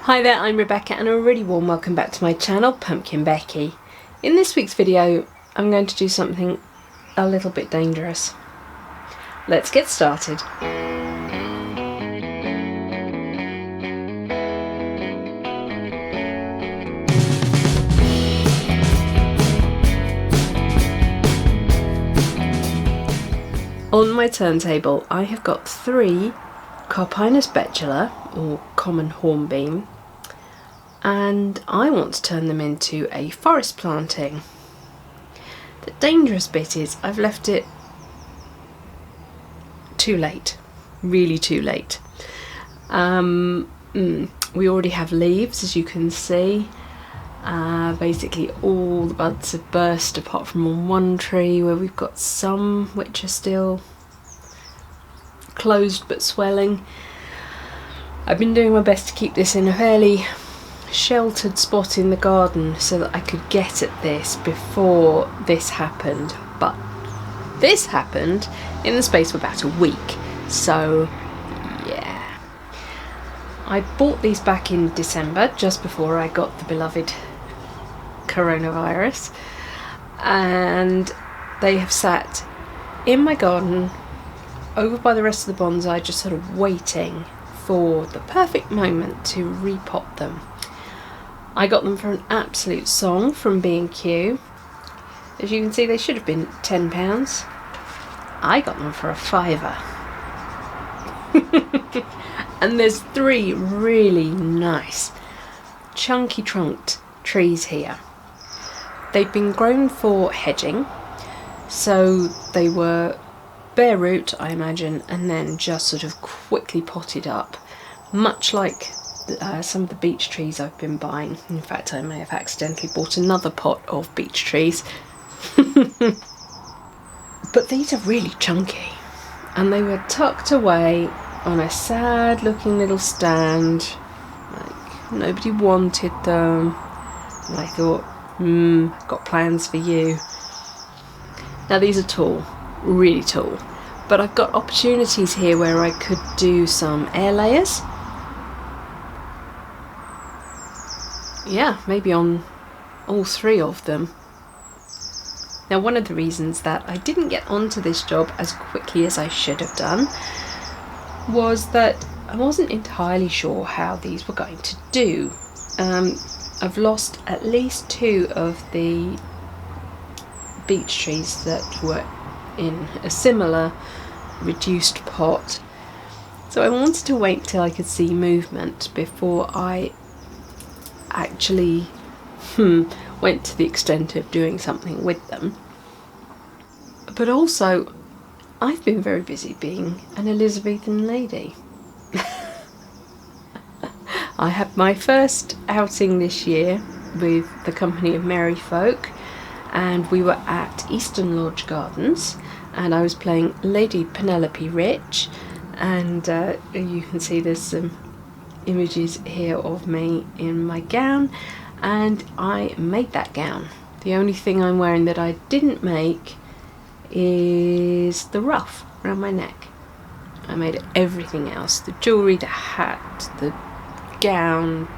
Hi there, I'm Rebecca and a really warm welcome back to my channel, PumpkinBecki. In this week's video, I'm going to do something a little bit dangerous. Let's get started. On my turntable, I have got 3 Carpinus betula, or common hornbeam, and I want to turn them into a forest planting. The dangerous bit is I've left it too late, really too late. We already have leaves, as you can see. Basically all the buds have burst apart from on one tree where we've got some which are still closed but swelling. I've been doing my best to keep this in a fairly sheltered spot in the garden so that I could get at this before this happened, but this happened in the space of about a week, so yeah. I bought these back in December, just before I got the beloved coronavirus, and they have sat in my garden over by the rest of the bonsai, just sort of waiting for the perfect moment to repot them. I got them for an absolute song from B&Q. As you can see, they should have been £10. I got them for a £5. And there's 3 really nice chunky trunked trees here. They've been grown for hedging, so they were bare root, I imagine, and then just sort of quickly potted up, much like some of the beech trees I've been buying. In fact, I may have accidentally bought another pot of beech trees. But these are really chunky, and they were tucked away on a sad looking little stand, like nobody wanted them, and I thought, I've got plans for you. Now these are tall, really tall, but I've got opportunities here where I could do some air layers. Yeah, maybe on all 3 of them. Now, one of the reasons that I didn't get onto this job as quickly as I should have done was that I wasn't entirely sure how these were going to do. I've lost at least 2 of the beech trees that were in a similar reduced pot, so I wanted to wait till I could see movement before I actually went to the extent of doing something with them. But also, I've been very busy being an Elizabethan lady. I had my first outing this year with the company of Merry Folk, and we were at Eastern Lodge Gardens, and I was playing Lady Penelope Rich, and you can see there's some images here of me in my gown, and I made that gown. The only thing I'm wearing that I didn't make is the ruff around my neck. I made everything else: the jewellery, the hat, the gown,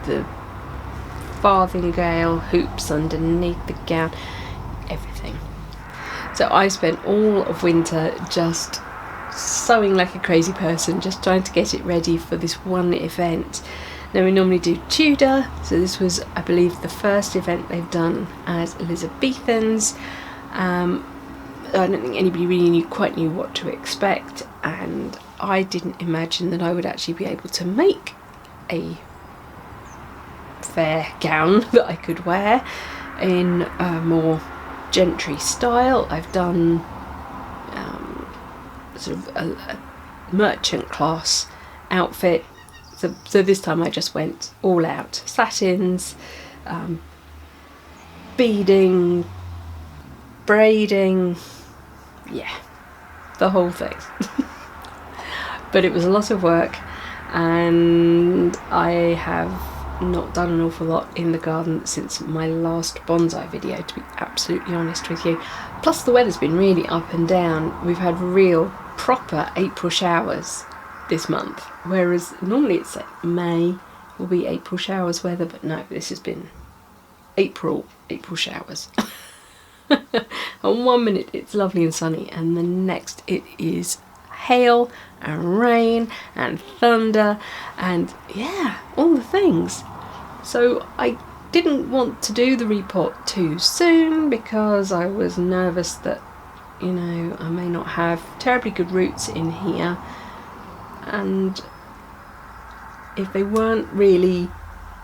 the farthingale hoops underneath the gown, everything. So I spent all of winter just sewing like a crazy person, just trying to get it ready for this one event. Now, we normally do Tudor, so this was, I believe, the first event they've done as Elizabethans. I don't think anybody really quite knew what to expect, and I didn't imagine that I would actually be able to make a fair gown that I could wear in a more gentry style. I've done sort of a merchant class outfit, so this time I just went all out. Satins, beading, braiding, yeah, the whole thing. But it was a lot of work, and I have not done an awful lot in the garden since my last bonsai video, to be absolutely honest with you. Plus the weather's been really up and down. We've had real proper April showers this month, whereas normally it's like May, will be April showers weather, but no, this has been April showers. On 1 minute it's lovely and sunny, and the next it is hail and rain and thunder and yeah, all the things. So I didn't want to do the repot too soon because I was nervous that, you know, I may not have terribly good roots in here, and if they weren't really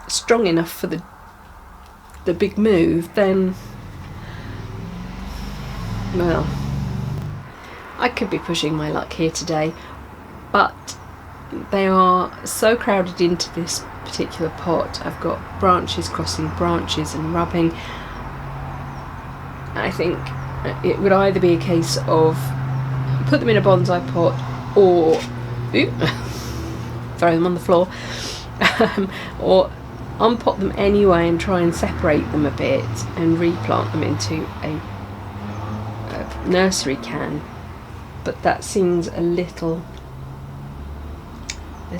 strong enough for the big move, then, well, I could be pushing my luck here today. But they are so crowded into this particular pot. I've got branches crossing branches and rubbing. I think it would either be a case of put them in a bonsai pot or throw them on the floor, or unpot them anyway and try and separate them a bit and replant them into a nursery can. But that seems a little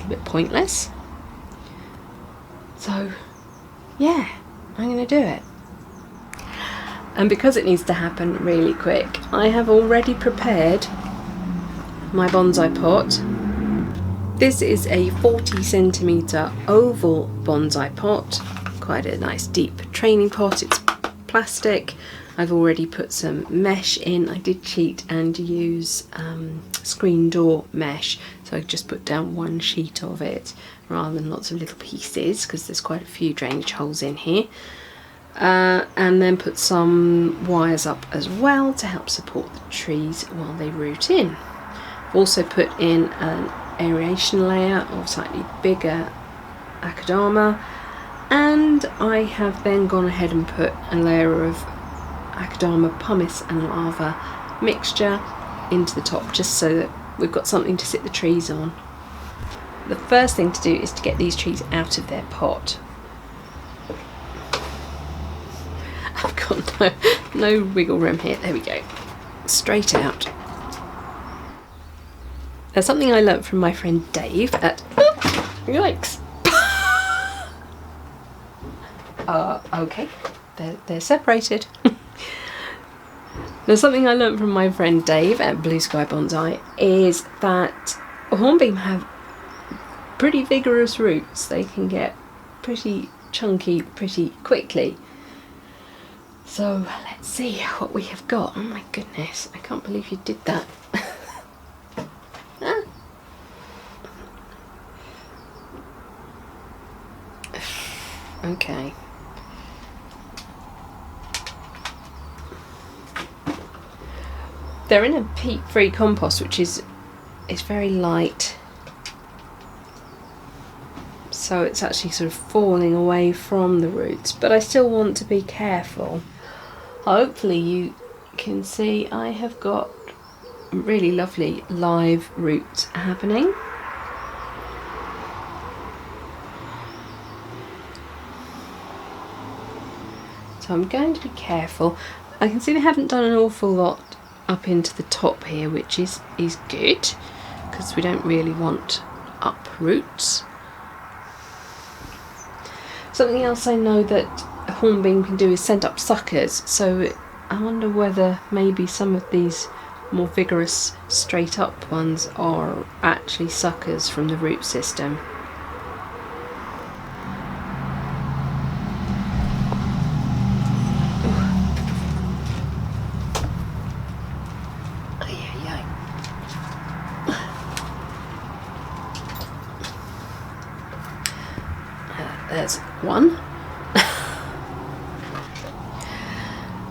bit pointless. So yeah, I'm going to do it. And because it needs to happen really quick, I have already prepared my bonsai pot. This is a 40cm oval bonsai pot, quite a nice deep training pot. It's plastic. I've already put some mesh in. I did cheat and use screen door mesh, so I just put down one sheet of it rather than lots of little pieces, because there's quite a few drainage holes in here. And then put some wires up as well to help support the trees while they root in. I've also put in an aeration layer of slightly bigger akadama, and I have then gone ahead and put a layer of akadama, pumice and lava mixture into the top, just so that we've got something to sit the trees on. The first thing to do is to get these trees out of their pot. I've got no wiggle room here. There we go. Straight out. Now, something I learnt from my friend Dave at... yikes! Okay, they're separated. Now, something I learnt from my friend Dave at Blue Sky Bonsai is that hornbeam have pretty vigorous roots. They can get pretty chunky pretty quickly. So let's see what we have got. Oh my goodness, I can't believe you did that. Ah. Okay. They're in a peat-free compost, which is very light, so it's actually sort of falling away from the roots, but I still want to be careful. Hopefully you can see I have got really lovely live roots happening. So I'm going to be careful. I can see they haven't done an awful lot up into the top here, which is good, because we don't really want up roots. Something else I know that a hornbeam can do is send up suckers, so I wonder whether maybe some of these more vigorous straight up ones are actually suckers from the root system. There's one.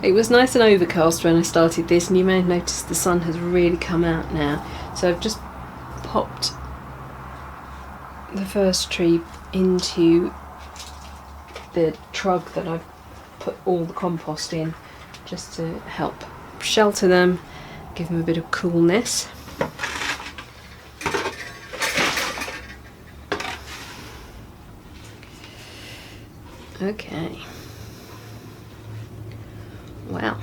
It was nice and overcast when I started this, and you may have noticed the sun has really come out now. So I've just popped the first tree into the trug that I've put all the compost in, just to help shelter them, give them a bit of coolness. Okay. Well,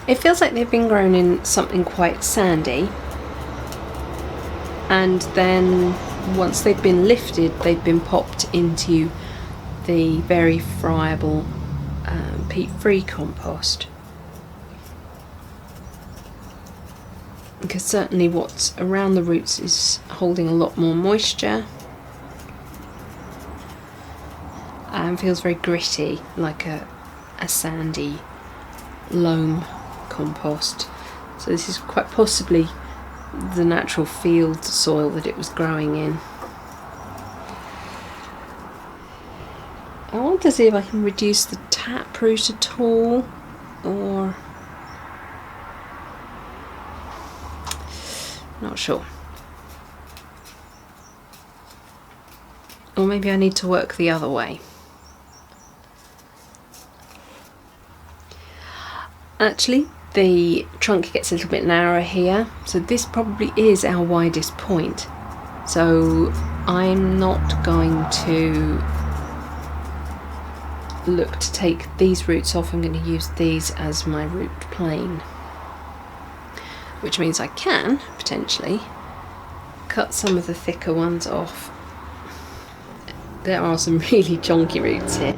it feels like they've been grown in something quite sandy, and then once they've been lifted, they've been popped into the very friable peat-free compost. Because certainly what's around the roots is holding a lot more moisture and feels very gritty, like a sandy loam compost. So this is quite possibly the natural field soil that it was growing in. I want to see if I can reduce the taproot at all, or not sure. Or maybe I need to work the other way. Actually, the trunk gets a little bit narrower here, so this probably is our widest point. So I'm not going to look to take these roots off. I'm going to use these as my root plane, which means I can potentially cut some of the thicker ones off. There are some really chunky roots here.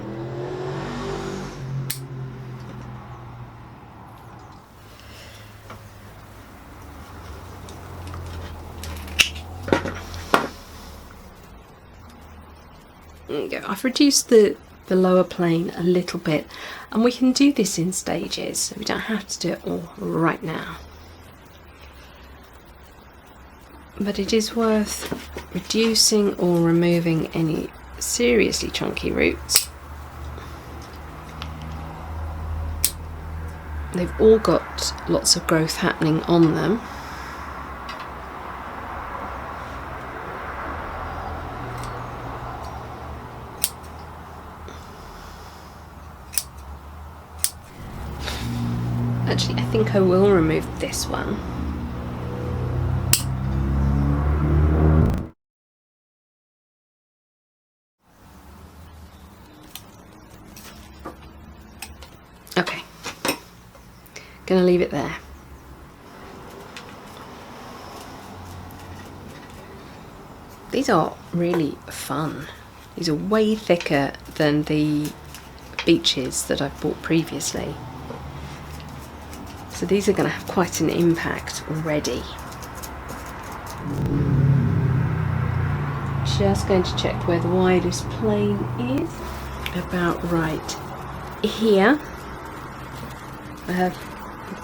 There you go. I've reduced the lower plane a little bit, and we can do this in stages, so we don't have to do it all right now. But it is worth reducing or removing any seriously chunky roots. They've all got lots of growth happening on them. Actually, I think I will remove this one. Okay, gonna leave it there. These are really fun. These are way thicker than the beeches that I've bought previously. So these are going to have quite an impact already. Just going to check where the widest plane is. About right here. I have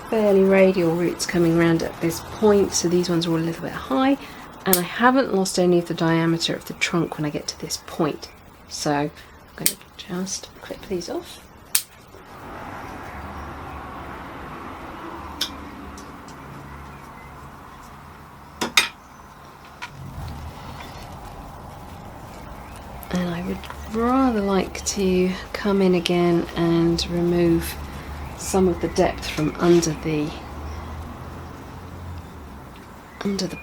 fairly radial roots coming around at this point, so these ones are all a little bit high, and I haven't lost any of the diameter of the trunk when I get to this point. So I'm going to just clip these off. And I would rather like to come in again and remove some of the depth from under the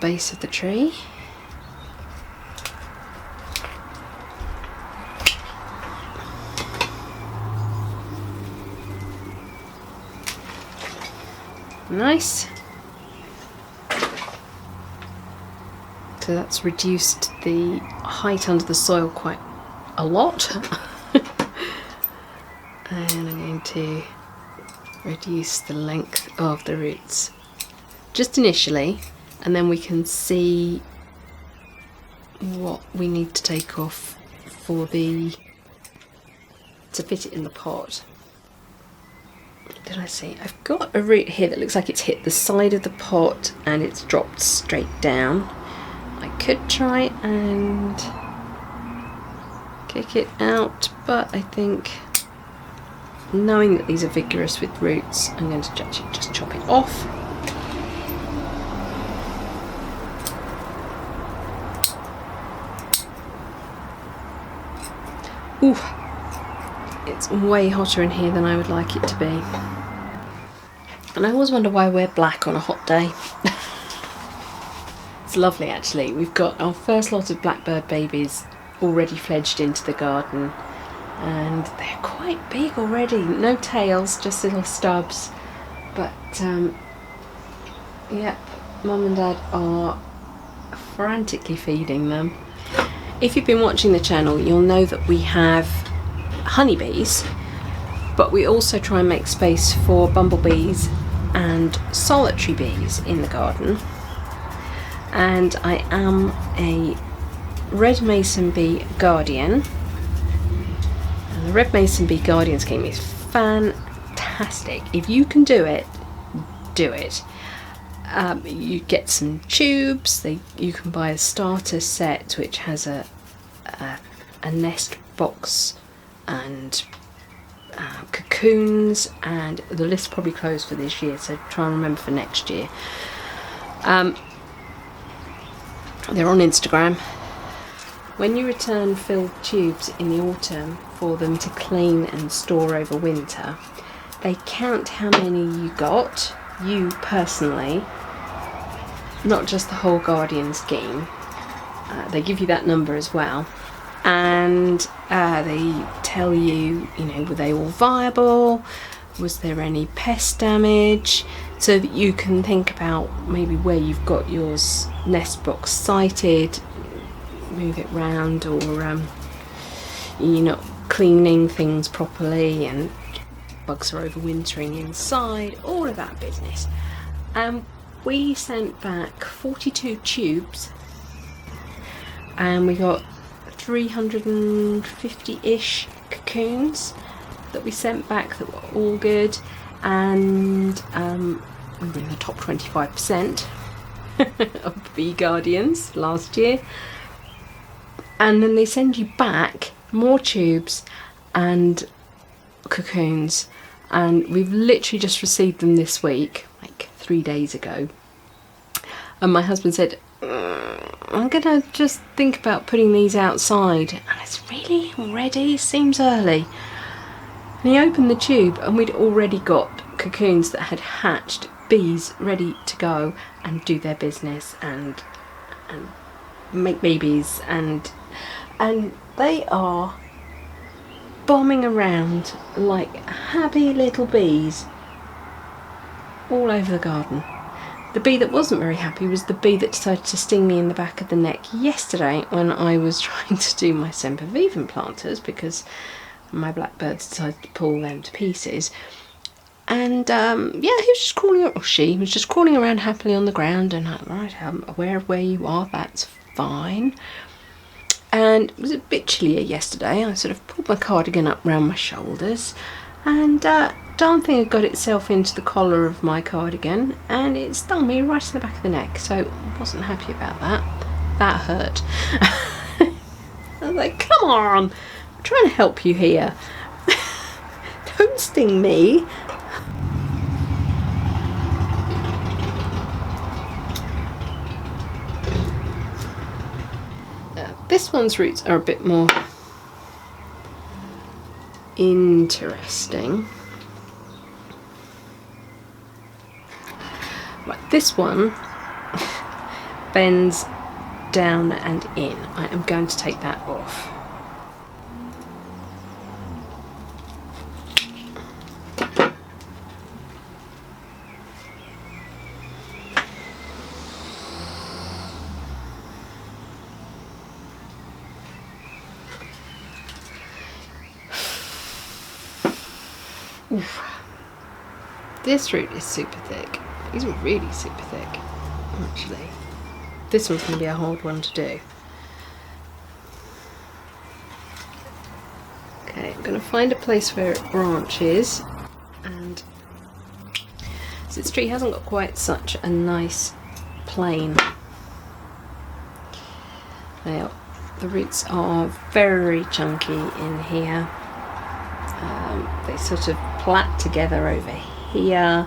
base of the tree. Nice. So that's reduced the height under the soil quite a lot. And I'm going to reduce the length of the roots just initially, and then we can see what we need to take off to fit it in the pot. Did I see? I've got a root here that looks like it's hit the side of the pot and it's dropped straight down. I could try and kick it out, but I think, knowing that these are vigorous with roots, I'm going to just chop it off. Ooh, it's way hotter in here than I would like it to be. And I always wonder why I wear black on a hot day. It's lovely actually. We've got our first lot of blackbird babies already fledged into the garden, and they're quite big already. No tails, just little stubs. But yeah, Mum and Dad are frantically feeding them. If you've been watching the channel, you'll know that we have honeybees, but we also try and make space for bumblebees and solitary bees in the garden. And I am a red mason bee guardian, and the red mason bee guardian scheme is fantastic. If you can do it, do it. You get some tubes. You can buy a starter set which has a nest box and cocoons, and the list probably closed for this year, so try and remember for next year. They're on Instagram. When you return filled tubes in the autumn for them to clean and store over winter, they count how many you got, you personally, not just the whole Guardian scheme. They give you that number as well, and they tell you, were they all viable, was there any pest damage, so that you can think about maybe where you've got your nest box sited, move it round, or you're not cleaning things properly and bugs are overwintering inside, all of that business. We sent back 42 tubes and we got 350-ish cocoons that we sent back that were all good, and we were in the top 25% of bee guardians last year. And then they send you back more tubes and cocoons, and we've literally just received them this week, like 3 days ago. And my husband said, I'm gonna just think about putting these outside. And it's really already seems early. And he opened the tube and we'd already got cocoons that had hatched, bees ready to go and do their business and make babies, and they are bombing around like happy little bees all over the garden. The bee that wasn't very happy was the bee that decided to sting me in the back of the neck yesterday when I was trying to do my sempervivum planters, because my blackbirds decided to pull them to pieces. And he was just crawling, or she was just crawling around happily on the ground, and right, I'm aware of where you are, that's fine. And it was a bit chillier yesterday. I sort of pulled my cardigan up round my shoulders, and darn thing had got itself into the collar of my cardigan and it stung me right in the back of the neck, so I wasn't happy about that. That hurt. I was like, come on, I'm trying to help you here. Don't sting me. This one's roots are a bit more interesting. Right, this one bends down and in. I am going to take that off. Oof. This root is super thick. These are really super thick, actually. This one's going to be a hard one to do. Okay, I'm going to find a place where it branches, and this tree hasn't got quite such a nice plane. Now, the roots are very chunky in here. They sort of plait together over here.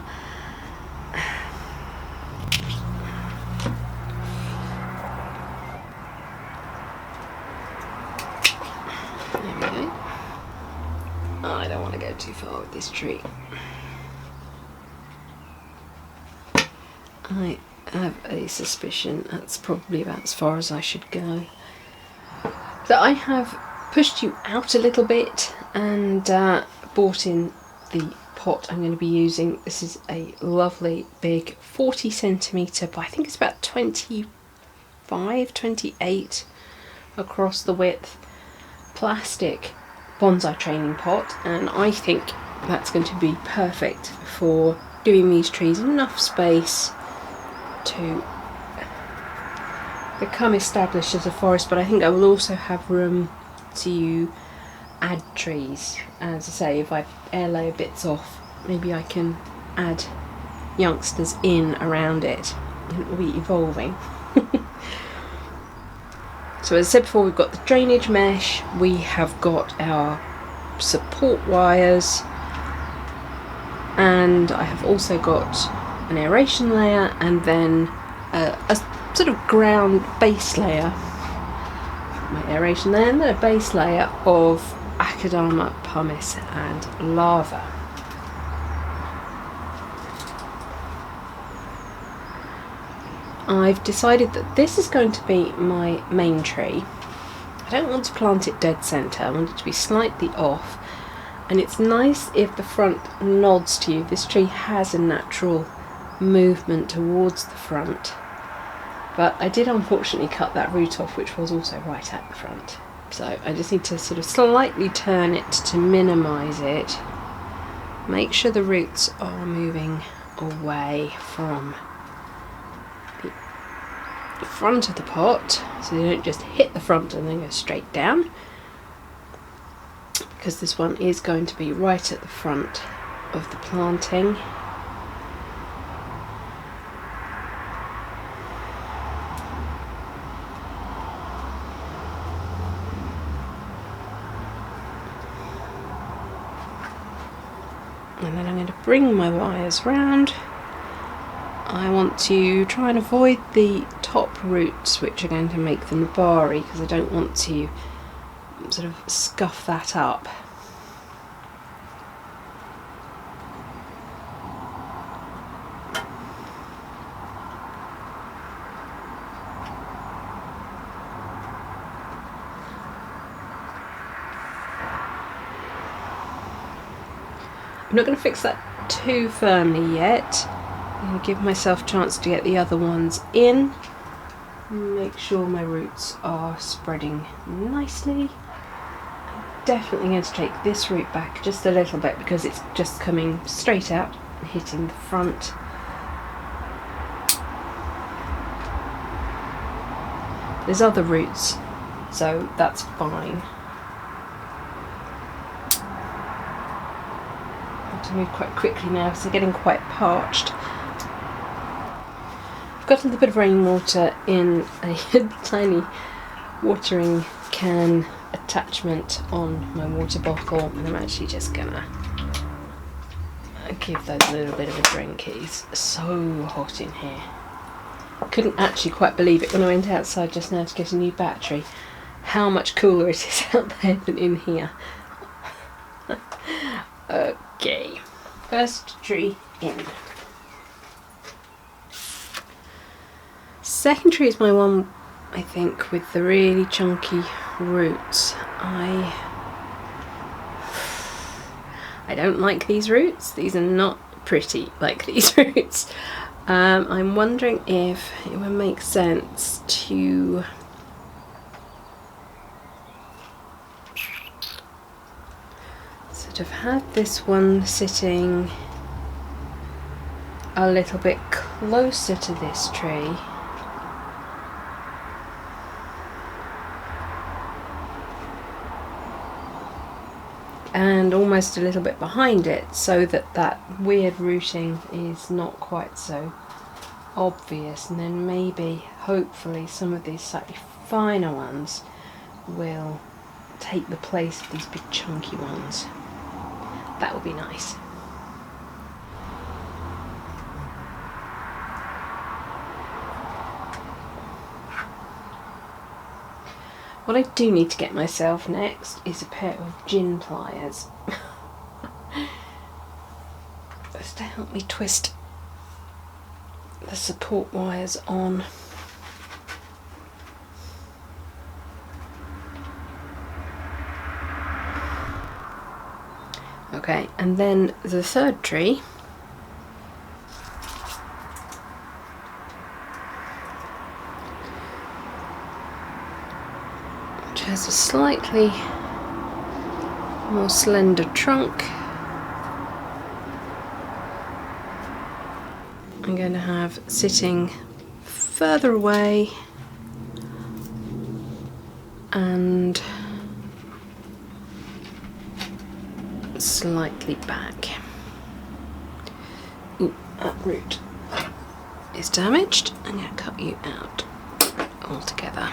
There we go. Oh, I don't want to go too far with this tree. I have a suspicion that's probably about as far as I should go. So I have pushed you out a little bit and brought in the pot I'm going to be using. This is a lovely big 40 centimetre by I think it's about 25, 28 across the width plastic bonsai training pot, and I think that's going to be perfect for giving these trees enough space to become established as a forest, but I think I will also have room to add trees. As I say, if I air layer bits off, maybe I can add youngsters in around it, and it will be evolving. So as I said before, we've got the drainage mesh, we have got our support wires, and I have also got an aeration layer and then a sort of ground base layer, my aeration layer, and then a base layer of Akadama, pumice and lava. I've decided that this is going to be my main tree. I don't want to plant it dead centre, I want it to be slightly off, and it's nice if the front nods to you. This tree has a natural movement towards the front, but I did unfortunately cut that root off, which was also right at the front. So I just need to sort of slightly turn it to minimise it. Make sure the roots are moving away from the front of the pot, so they don't just hit the front and then go straight down, because this one is going to be right at the front of the planting. And then I'm going to bring my wires round. I want to try and avoid the top roots, which are going to make the nabari, because I don't want to sort of scuff that up. I'm not going to fix that too firmly yet. I'm going to give myself a chance to get the other ones in. Make sure my roots are spreading nicely. I'm definitely going to take this root back just a little bit because it's just coming straight out and hitting the front. There's other roots, so that's fine. I have to move quite quickly now because they're getting quite parched. I've got a little bit of rainwater in a tiny watering can attachment on my water bottle, and I'm actually just gonna give those a little bit of a drink. It's so hot in here. I couldn't actually quite believe it when I went outside just now to get a new battery, how much cooler it is out there than in here. Okay, first tree in. Second tree is my one, I think, with the really chunky roots. I don't like these roots. These are not pretty like these roots. I'm wondering if it would make sense to sort of have this one sitting a little bit closer to this tree. And almost a little bit behind it, so that that weird rooting is not quite so obvious, and then maybe, hopefully, some of these slightly finer ones will take the place of these big chunky ones. That would be nice. What I do need to get myself next is a pair of gin pliers. Just to help me twist the support wires on. Okay, and then the third tree . a slightly more slender trunk. I'm going to have sitting further away and slightly back. Ooh, that root is damaged. I'm going to cut you out altogether.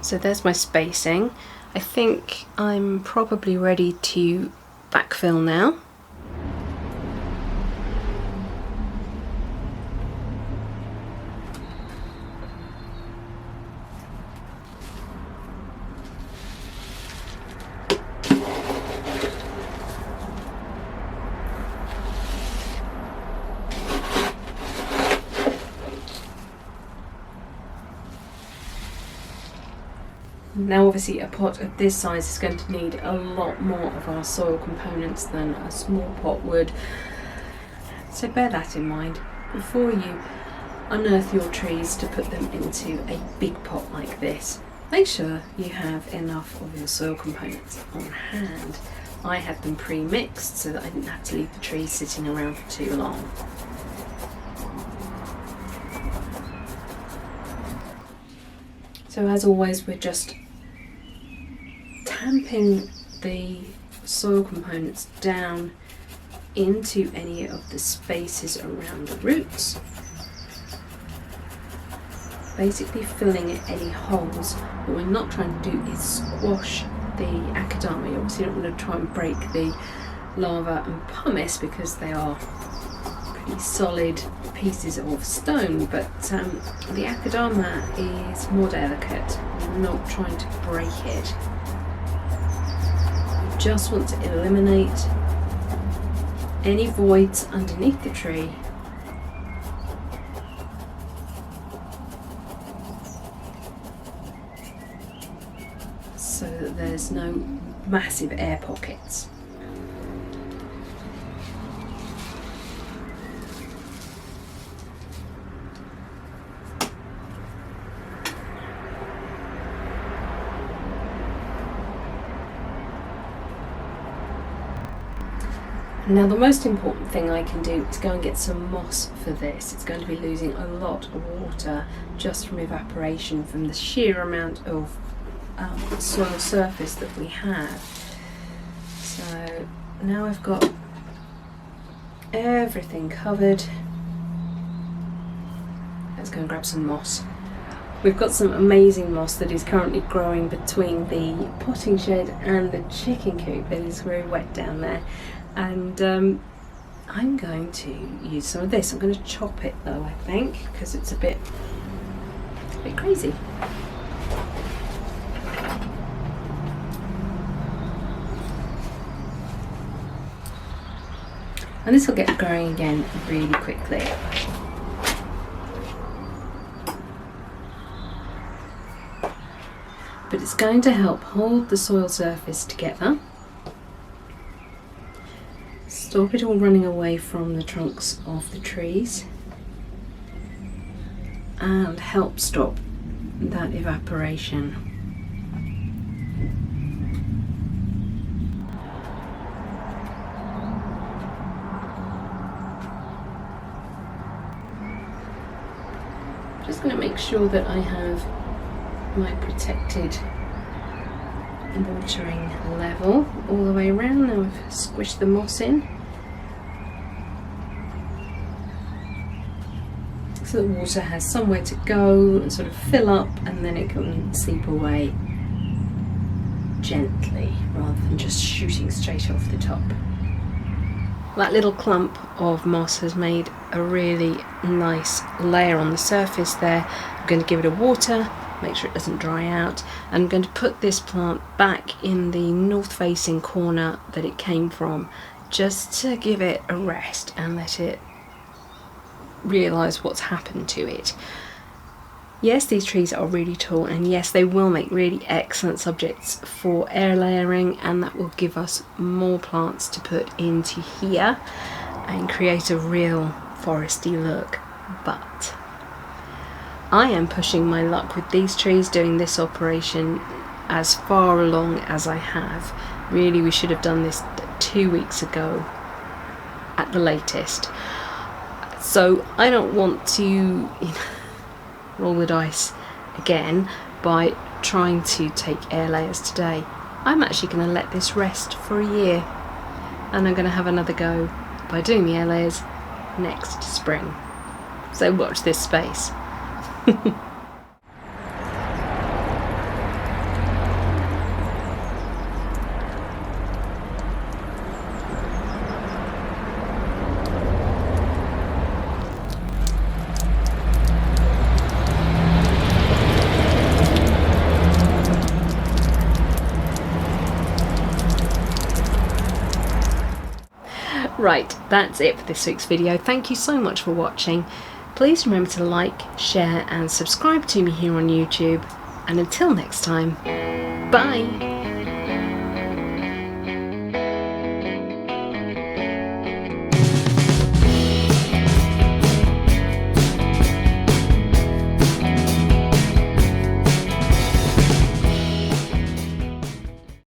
So there's my spacing. I think I'm probably ready to backfill now. Now obviously a pot of this size is going to need a lot more of our soil components than a small pot would. So bear that in mind before you unearth your trees to put them into a big pot like this. Make sure you have enough of your soil components on hand. I had them pre-mixed so that I didn't have to leave the trees sitting around for too long. So as always, we're just tamping the soil components down into any of the spaces around the roots, basically filling any holes. What we're not trying to do is squash the akadama. You obviously don't want to try and break the lava and pumice because they are pretty solid pieces of stone, but the akadama is more delicate. We're not trying to break it. We just want to eliminate any voids underneath the tree so that there's no massive air pockets. Now the most important thing I can do is go and get some moss for this. It's going to be losing a lot of water just from evaporation from the sheer amount of soil surface that we have. So now I've got everything covered. Let's go and grab some moss. We've got some amazing moss that is currently growing between the potting shed and the chicken coop. It is very wet down there. And I'm going to use some of this. I'm going to chop it though, I think, because it's a bit crazy. And this will get growing again really quickly. But it's going to help hold the soil surface together, stop it all running away from the trunks of the trees, and help stop that evaporation. Just going to make sure that I have my protected watering level all the way around. Now I've squished the moss in so the water has somewhere to go and sort of fill up, and then it can seep away gently rather than just shooting straight off the top. That little clump of moss has made a really nice layer on the surface there. I'm going to give it a water, make sure it doesn't dry out. I'm going to put this plant back in the north facing corner that it came from, just to give it a rest and let it realise what's happened to it. Yes, these trees are really tall, and yes, they will make really excellent subjects for air layering, and that will give us more plants to put into here and create a real foresty look. But I am pushing my luck with these trees, doing this operation as far along as I have. Really, we should have done this 2 weeks ago at the latest. So I don't want to roll the dice again by trying to take air layers today. I'm actually going to let this rest for a year, and I'm going to have another go by doing the air layers next spring. So watch this space. Right, that's it for this week's video. Thank you so much for watching. Please remember to like, share and subscribe to me here on YouTube. And until next time, bye!